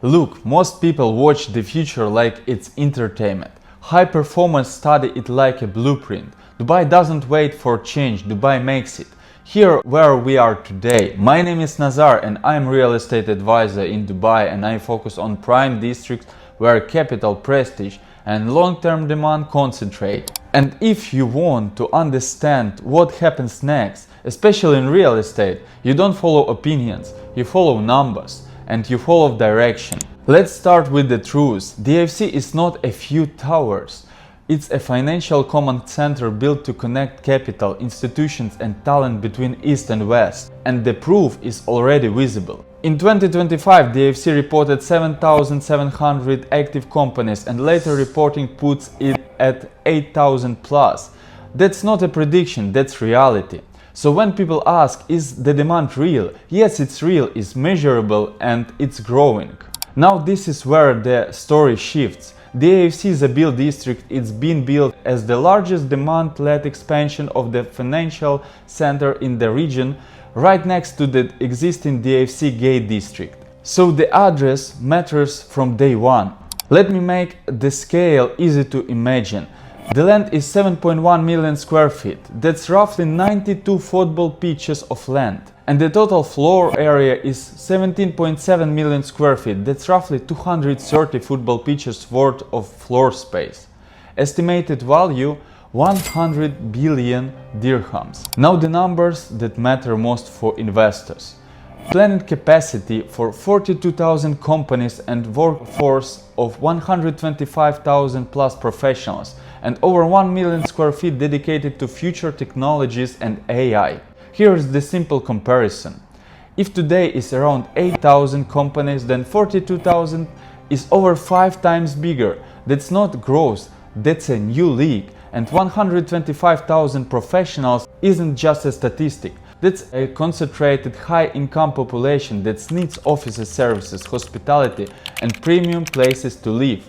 Look, most people watch the future like it's entertainment. High performance study it like a blueprint. Dubai doesn't wait for change, Dubai makes it. Here where we are today. My name is Nazar and I'm real estate advisor in Dubai, and I focus on prime districts where capital, prestige and long-term demand concentrate. And if you want to understand what happens next, especially in real estate, you don't follow opinions, you follow numbers and you follow direction. Let's start with the truth. DIFC is not a few towers. It's a financial command center built to connect capital, institutions and talent between East and West. And the proof is already visible. In 2025, DIFC reported 7,700 active companies, and later reporting puts it at 8,000 plus. That's not a prediction, that's reality. So when people ask, is the demand real? Yes, it's real, it's measurable and it's growing. Now this is where the story shifts. DIFC Zabeel District is being built as the largest demand-led expansion of the financial center in the region, right next to the existing DIFC Gate District. So the address matters from day one. Let me make the scale easy to imagine. The land is 7.1 million square feet. That's roughly 92 football pitches of land. And the total floor area is 17.7 million square feet. That's roughly 230 football pitches worth of floor space. Estimated value 100 billion dirhams. Now the numbers that matter most for investors. Planned capacity for 42,000 companies and workforce of 125,000 plus professionals, and over 1 million square feet dedicated to future technologies and AI. Here is the simple comparison. If today is around 8,000 companies, then 42,000 is over 5 times bigger. That's not growth, that's a new league. And 125,000 professionals isn't just a statistic. That's a concentrated high-income population that needs offices, services, hospitality and premium places to live.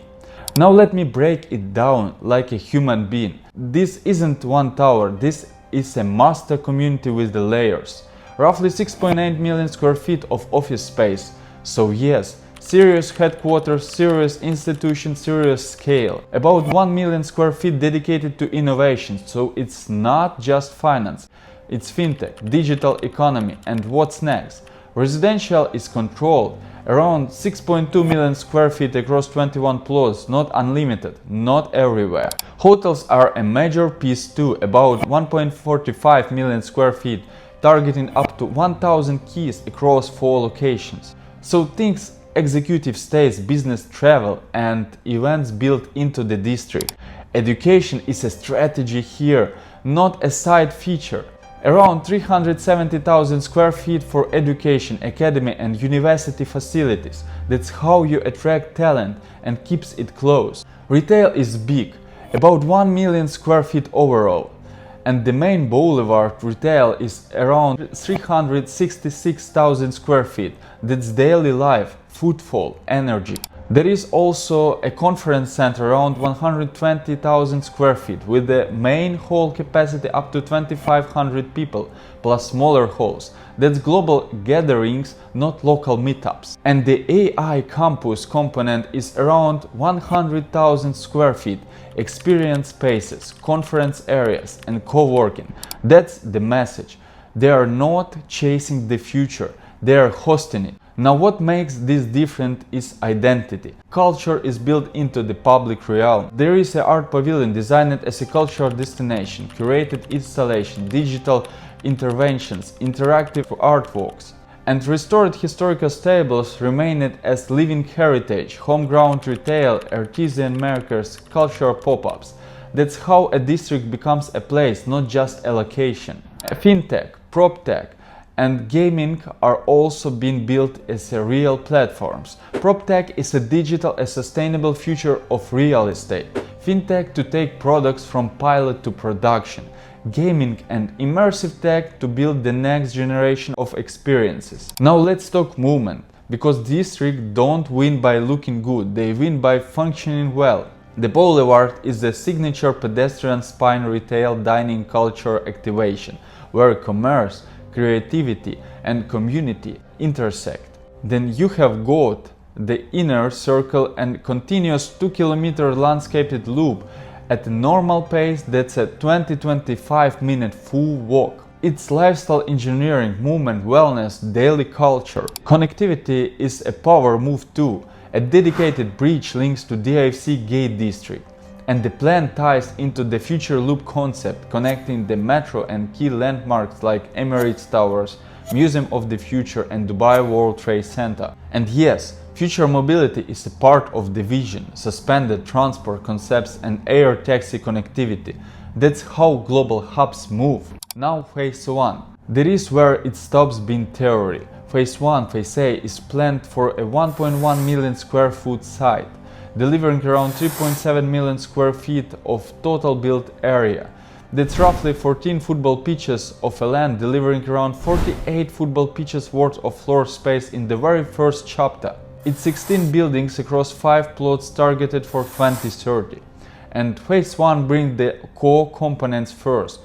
Now let me break it down like a human being. This isn't one tower, this is a master community with the layers. Roughly 6.8 million square feet of office space. So yes, serious headquarters, serious institution, serious scale. About 1 million square feet dedicated to innovation, so it's not just finance. It's fintech, digital economy, and what's next? Residential is controlled. Around 6.2 million square feet across 21 plots, not unlimited, not everywhere. Hotels are a major piece too, about 1.45 million square feet, targeting up to 1,000 keys across 4 locations. So things executive stays, business travel and events built into the district. Education is a strategy here, not a side feature. Around 370,000 square feet for education, academy and university facilities. That's how you attract talent and keeps it close. Retail is big, about 1 million square feet overall. And the main boulevard retail is around 366,000 square feet. That's daily life, footfall, energy. There is also a conference center around 120,000 square feet with the main hall capacity up to 2,500 people plus smaller halls. That's global gatherings, not local meetups. And the AI campus component is around 100,000 square feet, experience spaces, conference areas and co-working. That's the message. They are not chasing the future, they are hosting it. Now what makes this different is identity. Culture is built into the public realm. There is an art pavilion designed as a cultural destination, curated installation, digital interventions, interactive artworks. And restored historical stables remained as living heritage, home-ground retail, artisan makers, cultural pop-ups. That's how a district becomes a place, not just a location. Fintech, PropTech and gaming are also being built as real platforms. PropTech is a digital and sustainable future of real estate. Fintech to take products from pilot to production. Gaming and immersive tech to build the next generation of experiences. Now let's talk movement, because districts don't win by looking good, they win by functioning well. The boulevard is the signature pedestrian spine retail dining culture activation, where commerce, creativity and community intersect. Then you have got the inner circle and continuous 2-kilometer landscaped loop at a normal pace. That's a 20-25 minute full walk. It's lifestyle engineering, movement, wellness, daily culture. Connectivity is a power move too. A dedicated bridge links to DIFC Gate District. And the plan ties into the future loop concept, connecting the metro and key landmarks like Emirates Towers, Museum of the Future and Dubai World Trade Center. And yes, future mobility is a part of the vision, suspended transport concepts and air taxi connectivity. That's how global hubs move. Now Phase 1. There is where it stops being theory. Phase 1, Phase A, is planned for a 1.1 million square foot site, delivering around 3.7 million square feet of total built area. That's roughly 14 football pitches of a land, delivering around 48 football pitches worth of floor space in the very first chapter. It's 16 buildings across 5 plots targeted for 2030. And Phase 1 brings the core components first.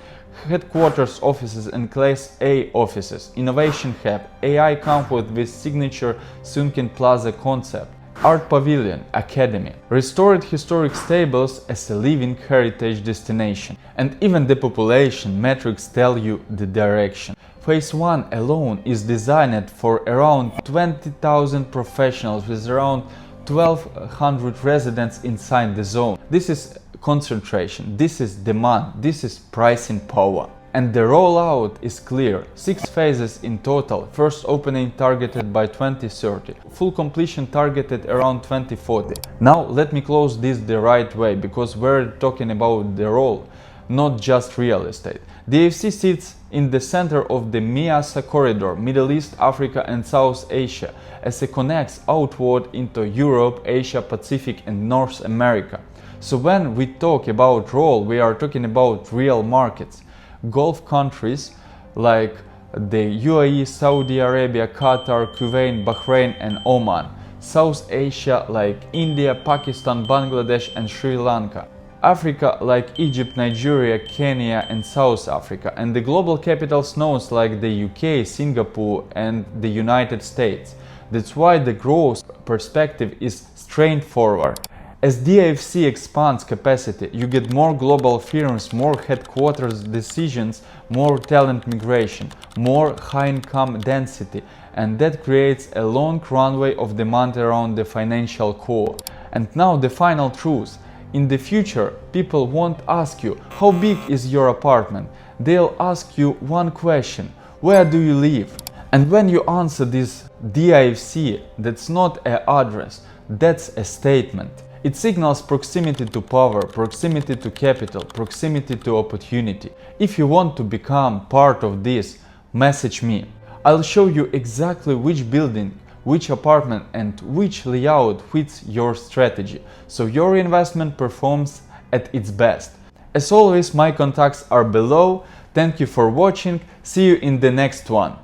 Headquarters offices and Class A offices, Innovation Hub, AI campus with signature Sunken Plaza concept, Art Pavilion, Academy, restored historic stables as a living heritage destination. And even the population metrics tell you the direction. Phase 1 alone is designed for around 20,000 professionals with around 1,200 residents inside the zone. This is concentration, this is demand, this is pricing power. And the rollout is clear. 6 phases in total. First opening targeted by 2030. Full completion targeted around 2040. Now let me close this the right way, because we're talking about the role, not just real estate. DIFC sits in the center of the MEASA corridor, Middle East, Africa and South Asia, as it connects outward into Europe, Asia, Pacific and North America. So when we talk about role, we are talking about real markets. Gulf countries like the UAE, Saudi Arabia, Qatar, Kuwait, Bahrain and Oman. South Asia like India, Pakistan, Bangladesh and Sri Lanka. Africa like Egypt, Nigeria, Kenya and South Africa. And the global capitals known like the UK, Singapore and the United States. That's why the growth perspective is straightforward. As DIFC expands capacity, you get more global firms, more headquarters decisions, more talent migration, more high-income density, and that creates a long runway of demand around the financial core. And now the final truth. In the future, people won't ask you, how big is your apartment? They'll ask you one question, where do you live? And when you answer this DIFC, that's not an address, that's a statement. It signals proximity to power, proximity to capital, proximity to opportunity. If you want to become part of this, message me. I'll show you exactly which building, which apartment and which layout fits your strategy, so your investment performs at its best. As always, my contacts are below. Thank you for watching. See you in the next one.